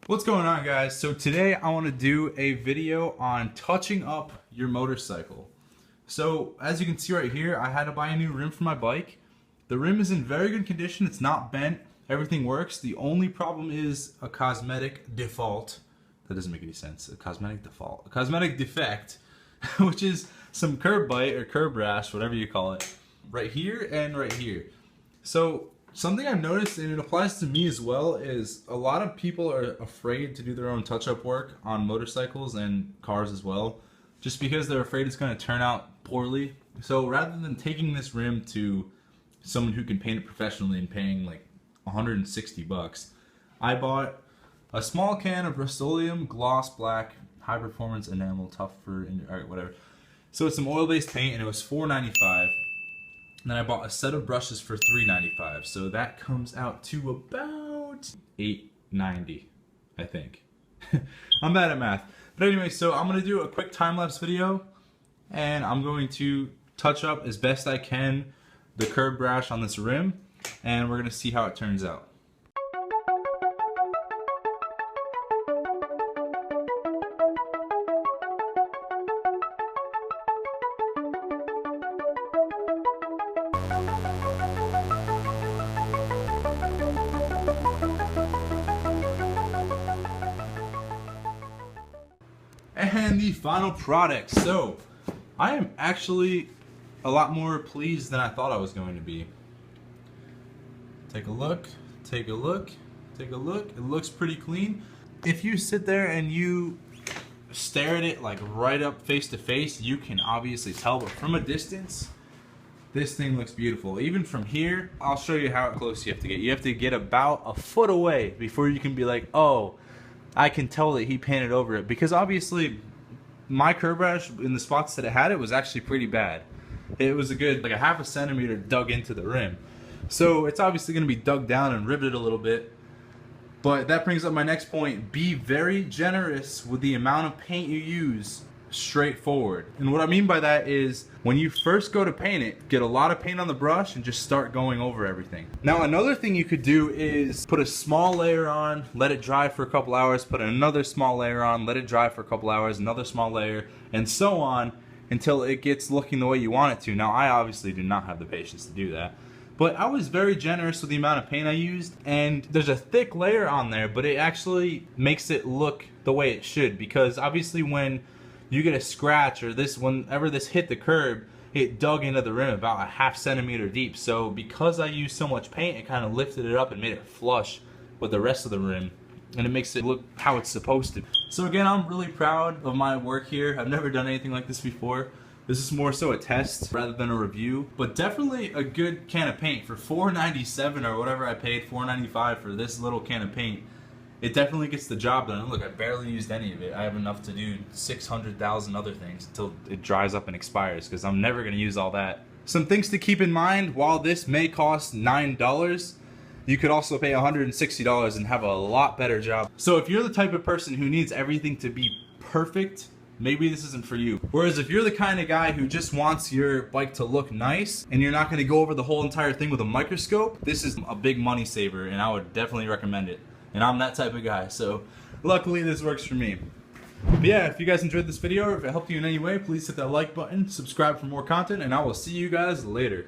What's going on, guys? So today I want to do a video on touching up your motorcycle. So as you can see right here, I had to buy a new rim for my bike. The rim is in very good condition. It's not bent. Everything works. The only problem is a cosmetic default. That doesn't make any sense. A cosmetic default. A cosmetic defect, which is some curb bite or curb rash, whatever you call it, right here and right here. So something I've noticed, and it applies to me as well, is a lot of people are afraid to do their own touch-up work on motorcycles and cars as well, just because they're afraid it's going to turn out poorly. So rather than taking this rim to someone who can paint it professionally and paying like 160 bucks, I bought a small can of Rust-Oleum Gloss Black High Performance Enamel Tough for, alright, whatever. So it's some oil-based paint, and it was $4.95. And then I bought a set of brushes for $3.95, so that comes out to about $8.90, I think. I'm bad at math. But anyway, so I'm going to do a quick time-lapse video, and I'm going to touch up as best I can the curb rash on this rim, and we're going to see how it turns out. And the final product. So I am actually a lot more pleased than I thought I was going to be. Take a look, take a look, take a look. It looks pretty clean. If you sit there and you stare at it like right up face to face, you can obviously tell, but from a distance, this thing looks beautiful. Even from here, I'll show you how close you have to get. You have to get about a foot away before you can be like, oh, I can tell that he painted over it, because obviously my curb rash in the spots that it had, it was actually pretty bad. It was a good like a half a centimeter dug into the rim. So it's obviously going to be dug down and riveted a little bit. But that brings up my next point. Be very generous with the amount of paint you use. Straightforward. And what I mean by that is when you first go to paint it, get a lot of paint on the brush and just start going over everything. Now another thing you could do is put a small layer on, let it dry for a couple hours, put another small layer on, let it dry for a couple hours, another small layer, and so on until it gets looking the way you want it to. Now I obviously do not have the patience to do that, but I was very generous with the amount of paint I used, and there's a thick layer on there, but it actually makes it look the way it should, because obviously when you get a scratch or this, whenever this hit the curb, it dug into the rim about a half centimeter deep. So because I used so much paint, it kind of lifted it up and made it flush with the rest of the rim, and it makes it look how it's supposed to. So again, I'm really proud of my work here. I've never done anything like this before. This is more so a test rather than a review, but definitely a good can of paint for $4.97 or whatever I paid, $4.95 for this little can of paint. It definitely gets the job done. And look, I barely used any of it. I have enough to do 600,000 other things until it dries up and expires, because I'm never going to use all that. Some things to keep in mind: while this may cost $9, you could also pay $160 and have a lot better job. So if you're the type of person who needs everything to be perfect, maybe this isn't for you. Whereas if you're the kind of guy who just wants your bike to look nice and you're not going to go over the whole entire thing with a microscope, this is a big money saver, and I would definitely recommend it. And I'm that type of guy, so luckily this works for me. But yeah, if you guys enjoyed this video or if it helped you in any way, please hit that like button, subscribe for more content, and I will see you guys later.